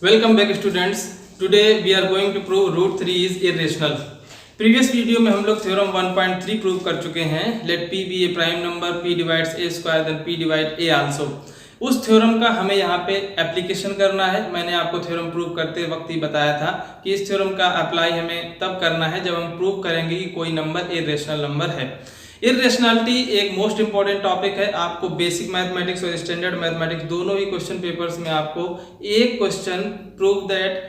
Welcome back students. Today we are going to prove root 3 is irrational. Previous video में हम लोग theorem 1.3 prove कर चुके हैं. Let p be a prime number, p divides a square then p divide a also. उस theorem का हमें यहाँ पे एप्लीकेशन करना है. मैंने आपको थ्योरम प्रूव करते वक्त ही बताया था कि इस थ्योरम का अप्लाई हमें तब करना है जब हम प्रूव करेंगे कि कोई नंबर इर्रेशनल नंबर है. इर्रेशनलिटी एक मोस्ट इंपॉर्टेंट टॉपिक है. आपको बेसिक मैथमेटिक्स और स्टैंडर्ड मैथमेटिक्स दोनों ही क्वेश्चन पेपर्स में आपको एक क्वेश्चन प्रूव दैट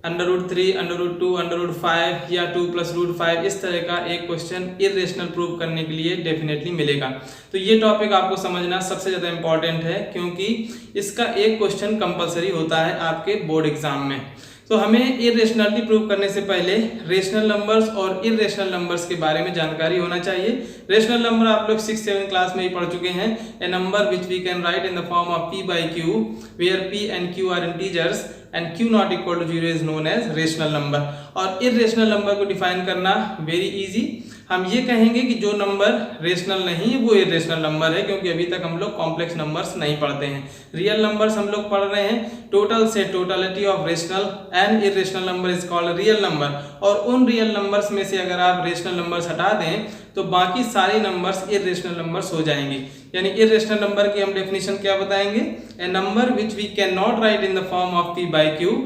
√3, √2, √5 या 2 + √5 इस तरह का एक क्वेश्चन इर्रेशनल प्रूव करने के लिए डेफिनेटली मिलेगा. तो ये टॉपिक आपको समझना सबसे ज़्यादा इंपॉर्टेंट है क्योंकि इसका एक क्वेश्चन कंपलसरी होता है आपके बोर्ड एग्जाम में. तो हमें इर्रेशनलिटी प्रूव करने से पहले रेशनल नंबर्स और इर्रेशनल नंबर्स के बारे में जानकारी होना चाहिए. रेशनल नंबर आप लोग 6-7 क्लास में ही पढ़ चुके हैं. A number which we can write in the form of p/q where p and q are integers and q not equal to 0 is known as rational number. और इर्रेशनल नंबर को define करना very easy. हम ये कहेंगे कि जो number rational नहीं है वो इर्रेशनल नंबर है क्योंकि अभी तक हम लोग कॉम्प्लेक्स नंबर्स नहीं पढ़ते हैं. रियल नंबर्स हम लोग पढ़ रहे हैं. टोटल से totality of rational and irrational number is called real number. और उन रियल नंबर्स में से अगर आप रेशनल नंबर्स हटा दें तो बाकी सारे नंबर्स इर्रेशनल नंबर्स हो जाएंगे. यानी इर्रेशनल नंबर की हम डेफिनेशन क्या बताएंगे? A number which we can not write in the form of p/q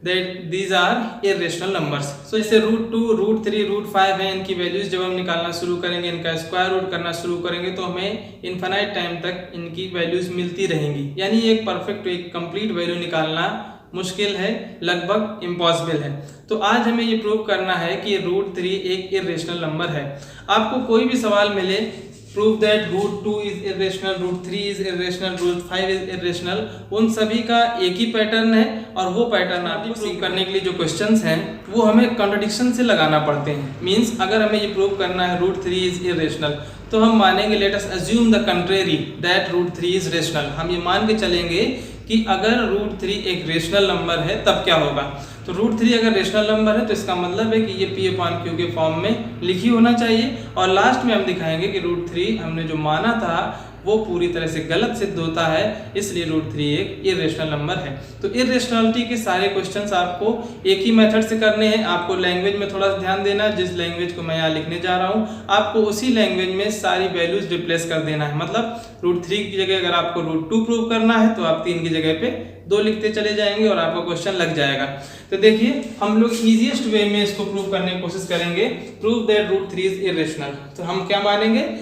that these are irrational numbers. So जैसे √2, √3, √5 है, इनकी वैल्यूज जब हम निकालना शुरू करेंगे, इनका स्क्वायर रूट करना शुरू करेंगे तो हमें इनफाइनाइट टाइम तक इनकी वैल्यूज मिलती रहेंगी. यानी एक परफेक्ट एक कंप्लीट वैल्यू निकालना मुश्किल है, लगभग इम्पॉसिबल है. तो आज हमें ये प्रूव करना है कि √3 एक इर्रेशनल नंबर है. आपको कोई भी सवाल मिले prove that √2 is irrational, √3 is irrational, √5 is irrational, उन सभी का एक ही पैटर्न है और वो पैटर्न आपको प्रूव करने के लिए जो क्वेश्चंस हैं वो हमें कॉन्ट्रडिक्शन से लगाना पड़ते हैं. मींस अगर हमें ये प्रूव करना है √3 इज इर्रेशनल तो हम मानेंगे let us assume the contrary that √3 is rational. हम ये मान के चलेंगे कि अगर √3 एक रेशनल नंबर है तब क्या होगा. तो √3 अगर रेशनल नंबर है तो इसका मतलब है कि ये p/q के फॉर्म में लिखी होना चाहिए. और लास्ट में हम दिखाएंगे कि √3 हमने जो माना था वो पूरी तरह से गलत सिद्ध होता है, इसलिए √3 एक इर्रेशनल नंबर है. तो इर्रेशनलिटी के सारे क्वेश्चंस आपको एक ही मेथड से करने हैं. आपको लैंग्वेज में थोड़ा ध्यान देना है. जिस लैंग्वेज को मैं यहाँ लिखने जा रहा हूँ आपको उसी लैंग्वेज में सारी वैल्यूज रिप्लेस कर देना है. मतलब √3 की जगह अगर आपको √2 प्रूव करना है तो आप 3 की जगह पे 2 लिखते चले जाएंगे और आपका क्वेश्चन लग जाएगा. तो देखिए हम लोग इजीएस्ट वे में इसको प्रूव करने की कोशिश करेंगे. Prove that √3 is irrational. तो हम क्या मानेंगे?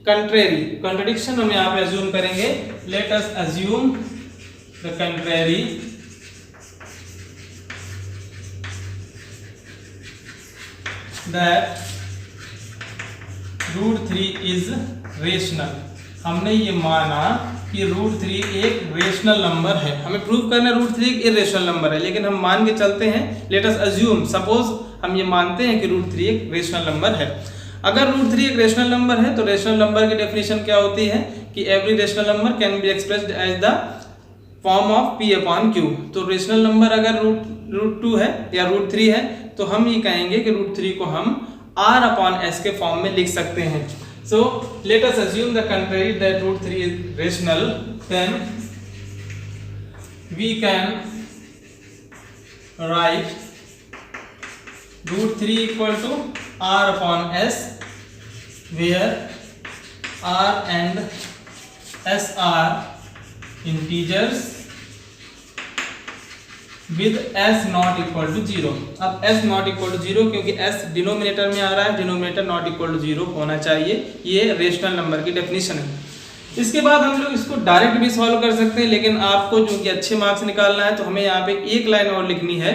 कंट्रेरी, कॉन्ट्रडिक्शन हम यहाँ पे अज्यूम करेंगे. Late us assume the contrary that √3 is rational. हमने ये माना कि √3 एक रेशनल नंबर है. हमें प्रूव करना है √3 एक इर्रेशनल नंबर है, लेकिन हम मान के चलते हैं. लेट अस अज्यूम, सपोज हम ये मानते हैं कि /3 एक रेशनल नंबर है. अगर √3 एक रेशनल नंबर है तो रेशनल नंबर की डेफिनेशन क्या होती है कि every rational number can be expressed as the form of p/q. तो रेशनल नंबर अगर √2 है या √3 है तो हम ये कहेंगे कि √3 को हम r/s के फॉर्म में लिख सकते हैं. So let us assume the contrary that √3 is rational. Then we can write √3 equal to r/s where r and s are integers with s not equal to 0. अब s not equal to 0 क्योंकि s denominator में आ रहा है, denominator not equal to 0 होना चाहिए. ये rational number की definition है. इसके बाद हम लोग इसको डायरेक्ट भी सॉल्व कर सकते हैं, लेकिन आपको चूंकि अच्छे मार्क्स निकालना है तो हमें यहाँ पे एक लाइन और लिखनी है.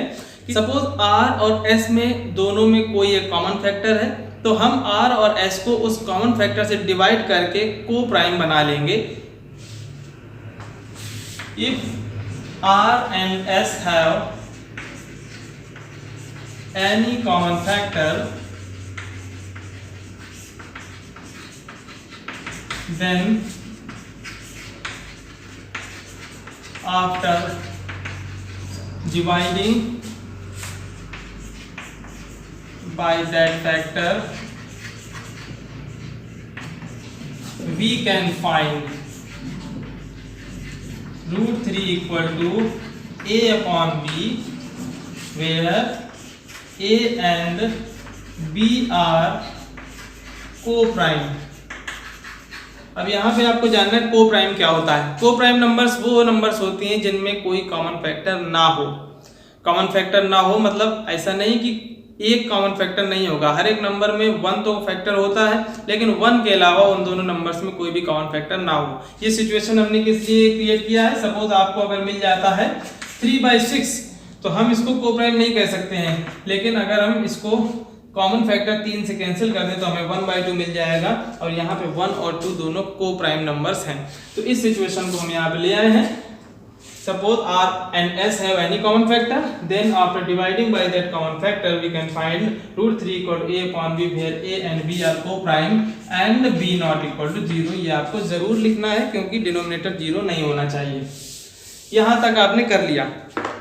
सपोज r और s में दोनों में कोई एक कॉमन फैक्टर है तो हम r और s को उस कॉमन फैक्टर से डिवाइड करके को प्राइम बना लेंगे. If r and s have any common factor then after dividing by that factor we can find √3 equal to A upon B where A and B are co-prime। अब यहाँ पे आपको जानना है को प्राइम क्या होता है। को प्राइम नंबर्स वो नंबर्स होती हैं जिनमें कोई कॉमन फैक्टर ना हो। कॉमन फैक्टर ना हो मतलब ऐसा नहीं कि एक कॉमन फैक्टर नहीं होगा, हर एक नंबर में वन तो फैक्टर होता है, लेकिन वन के अलावा उन दोनों नंबर्स में कोई भी कॉमन फैक्टर ना हो। ये सिचुएशन हमने किस लिए क्रिएट किया है? सपोज आपको अगर मिल जाता है 3/6 तो हम इसको को प्राइम नहीं कह सकते हैं, लेकिन अगर हम इसको कॉमन फैक्टर 3 से कैंसिल कर दें तो हमें 1/2 मिल जाएगा, और यहाँ पे 1 और 2 दोनों को प्राइम नंबर्स हैं। तो इस सिचुएशन को हम यहाँ पे ले आए हैं। Suppose R and S have any common factor, then after dividing by that common factor we can find √3 equal to A upon B where A and B are co-prime and B not equal to 0। ये आपको जरूर लिखना है क्योंकि denominator 0 नहीं होना चाहिए। यहाँ तक आपने कर लिया।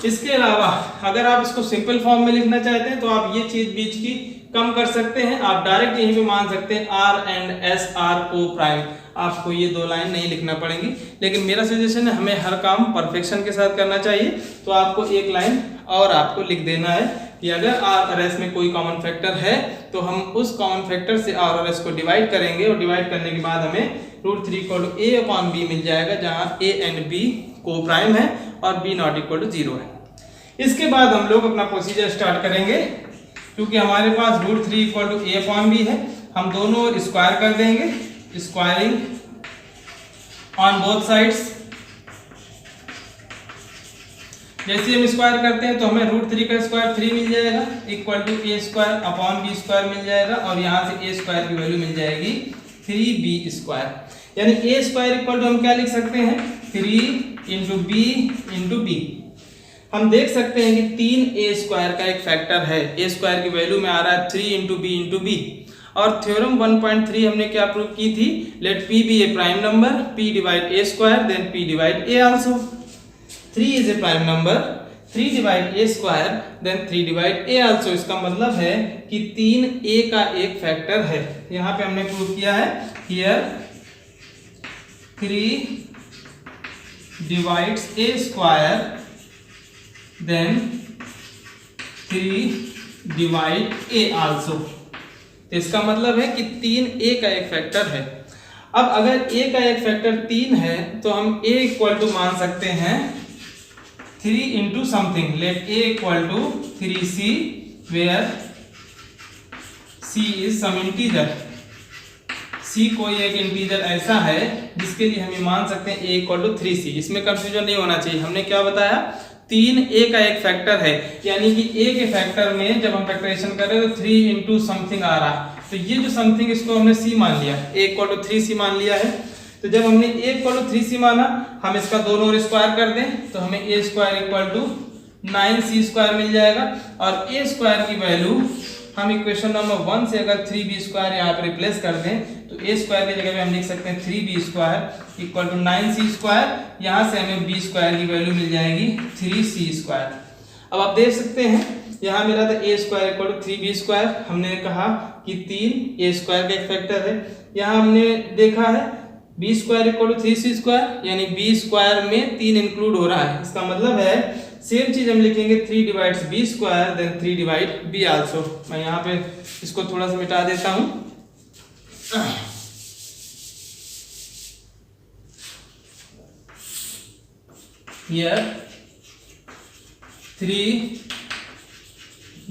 इसके अलावा अगर आप इसको सिंपल फॉर्म में लिखना चाहते हैं तो आप ये चीज बीच की कम कर सकते हैं। आप डायरेक्ट यहीं पे मान सकते हैं R and S are co-prime। आपको ये दो लाइन नहीं लिखना पड़ेंगी, लेकिन मेरा सजेशन है हमें हर काम परफेक्शन के साथ करना चाहिए, तो आपको एक लाइन और आपको लिख देना है कि अगर R और S में कोई कॉमन फैक्टर है तो हम उस कॉमन फैक्टर से R और S को डिवाइड करेंगे, और डिवाइड करने के बाद हमें √3 equal to A upon B मिल जाएगा, जहाँ A एंड B को प्राइम है और B नॉट इक्वल टू 0 है। इसके बाद हम लोग अपना प्रोसीजर स्टार्ट करेंगे। क्योंकि हमारे पास √3 equal to A upon B है, हम दोनों ओर स्क्वायर कर देंगे, स्क्वायरिंग ऑन बोथ साइड्स। जैसे हम स्क्वायर करते हैं तो हमें √3 का स्क्वायर 3 मिल जाएगा equal to A square upon B square मिल जाएगा, और यहाँ से A स्क्वायर की वैल्यू मिल जाएगी 3B स्क्वायर। यानी A स्क्वायर इक्वल टू हम क्या लिख सकते हैं? 3 इंटू B इंटू B। हम देख सकते हैं कि 3A स्क्वायर का एक फैक्टर है, A स्क्वायर की वैल्यू में आ रहा है 3 इंटू B इंटू B। और थ्योरम 1.3 हमने क्या प्रूव की थी? Let P be a prime number, P divide A square then P divide A also. 3 is a prime number, 3 divide A square then 3 divide A also. इसका मतलब है कि 3A का एक फैक्टर है। यहाँ पे हमने प्रूव किया है, here 3 divides A square then 3 divide A also. तो इसका मतलब है कि 3A का एक फैक्टर है। अब अगर A का एक फैक्टर 3 है तो हम A इक्वल टू मान सकते हैं 3 into something. Let A equal to 3C where C is some integer. C कोई एक इंटीजर ऐसा है जिसके लिए हम ये मान सकते हैं A इक्वल टू 3C। इसमें कंफ्यूजन नहीं होना चाहिए। हमने क्या बताया? 3A का एक फैक्टर है, यानी कि A के फैक्टर में जब हम फैक्टराइजेशन कर रहे हैं तो 3 इंटू समथिंग आ रहा है, तो ये जो समथिंग इसको हमने C मान लिया, A इक्वल टू 3C मान लिया है। तो जब हमने A इक्वल टू 3C माना, हम इसका दोनों ओर स्क्वायर कर दें तो हमें A square equal to 9C square मिल जाएगा, और A स्क्वायर की वैल्यू हम इक्वेशन नंबर 1 से अगर 3B स्क्वायर यहाँ पे रिप्लेस कर दें तो A स्क्वायर की जगह पे हम लिख सकते हैं 3B square equal to 9C square. यहाँ से हमें B स्क्वायर की वैल्यू मिल जाएगी 3C स्क्वायर। अब आप देख सकते हैं यहाँ मिला था A square equal to 3B square. हमने कहा कि 3 A स्क्वायर का एक फैक्टर है। यहाँ हमने देखा है B square equal to 3C square, यानी B स्क्वायर में 3 इंक्लूड हो रहा है। इसका मतलब है सेम चीज हम लिखेंगे 3 divides B square then 3 divide B also. मैं यहाँ पे इसको थोड़ा सा मिटा देता हूँ। Here 3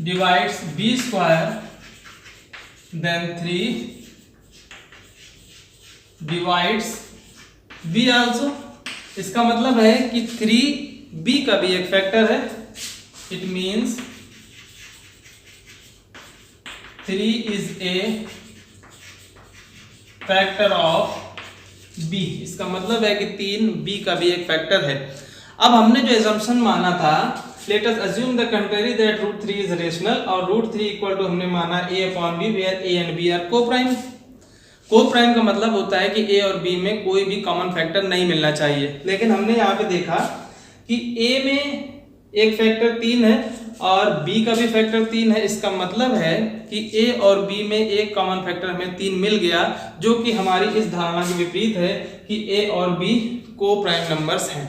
divides B square then 3 divides B also। इसका मतलब है कि 3B का भी एक फैक्टर है। It means 3 is a factor of B। इसका मतलब है कि 3B का भी एक फैक्टर है। अब हमने जो एजम्पशन माना था, let us assume the contrary that √3 is rational, और √3 इक्वल टू हमने माना A upon B where A and B are coprime. Coprime का मतलब होता है कि A और B में कोई भी कॉमन फैक्टर नहीं मिलना चाहिए। लेकिन हमने यहाँ पे देखा कि A में एक फैक्टर 3 है और B का भी फैक्टर 3 है। इसका मतलब है कि A और B में एक कॉमन फैक्टर हमें 3 मिल गया, जो कि हमारी इस धारणा के विपरीत है कि A और B को-प्राइम नंबर्स हैं।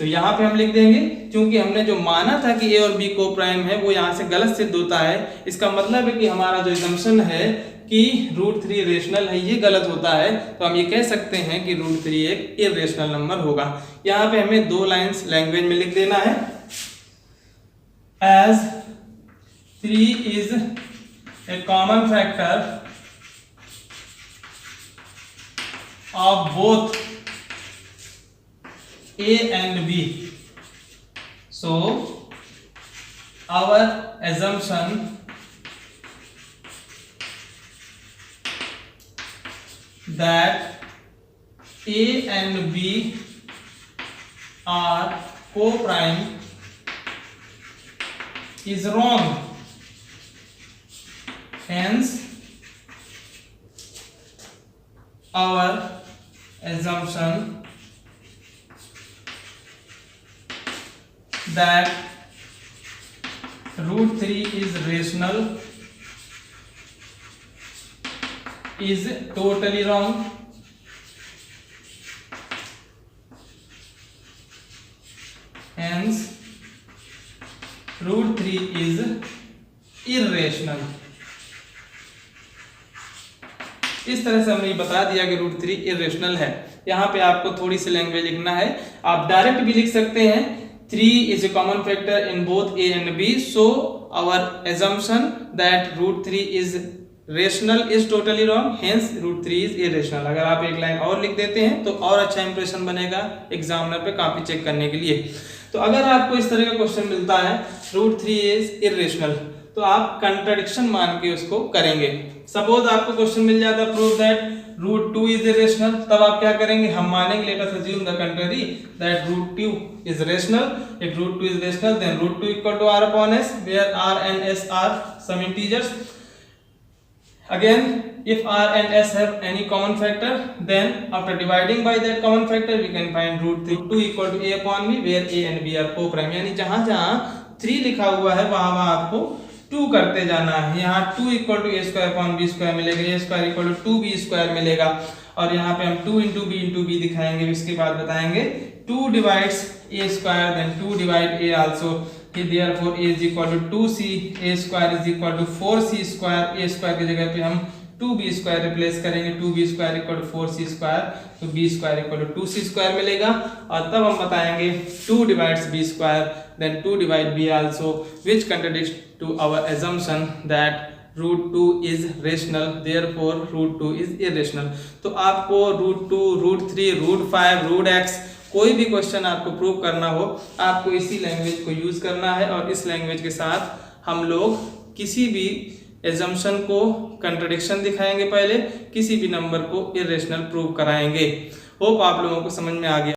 तो यहाँ पे हम लिख देंगे, क्योंकि हमने जो माना था कि ए और बी को प्राइम है वो यहाँ से गलत सिद्ध होता है। इसका मतलब है कि हमारा जो assumption है कि √3 रेशनल है, ये गलत होता है। तो हम ये कह सकते हैं कि √3 एक इरेशनल नंबर होगा। यहाँ पे हमें 2 लाइंस लैंग्वेज में लिख देना है। As 3 is a common factor of both A and B, so our assumption that A and B are co-prime is wrong. Hence our assumption that √3 is rational is totally wrong. Hence √3 is irrational. इस तरह से हमने ये बता दिया कि √3 irrational है। यहाँ पे आपको थोड़ी सी लैंग्वेज लिखना है। आप डायरेक्ट भी लिख सकते हैं 3 is a common factor in both A and B, so our assumption that √3 is rational is totally wrong, hence √3 is irrational. अगर आप एक लाइन और लिख देते हैं तो और अच्छा इंप्रेशन बनेगा एग्जामिनर पे कॉपी चेक करने के लिए। तो अगर आपको इस तरह का क्वेश्चन मिलता है √3 इज इरेशनल, तो आप कंट्राडिक्शन मान के उसको करेंगे। सपोज आपको क्वेश्चन मिल जाता है प्रूव दैट √2 इज इरेशनल, तब आप क्या करेंगे, हम मानेंगे let us assume the contrary that √2 is rational. If √2 is rational then √2 equal to r upon s, where r and s are some integers. Again, if r and s have any common factor, then after dividing by that common factor we can find √2 equal to a upon b, where a and b are co-prime। यानी जहां जहां 3 लिखा हुआ है वहां वहां आपको 2 करते जाना है। यहाँ 2 equal to a square upon b square मिलेगा, a square equal to 2b square मिलेगा, और यहाँ पे हम 2 इंटू b दिखाएंगे। इसके बाद बताएंगे 2 divides a square then 2 divide a also, therefore a is equal to 2c, a square is equal to 4c square. a square की जगह पे हम 2b स्क्वायर रिप्लेस करेंगे, 2b square equal to 4c square, तो b square equal to 2c square मिलेगा। और तब हम बताएंगे 2 divides b square then 2 divide b also, which contradicts to our assumption that √2 is rational, therefore √2 is irrational। तो आपको √2, √3, √5, √x कोई भी क्वेश्चन आपको प्रूव करना हो, आपको इसी लैंग्वेज को यूज करना है, और इस लैंग्वेज के साथ हम लोग किसी भी एजम्पशन को कंट्रडिक्शन दिखाएंगे, पहले किसी भी नंबर को इरेशनल प्रूव कराएंगे। होप आप लोगों को समझ में आ गया।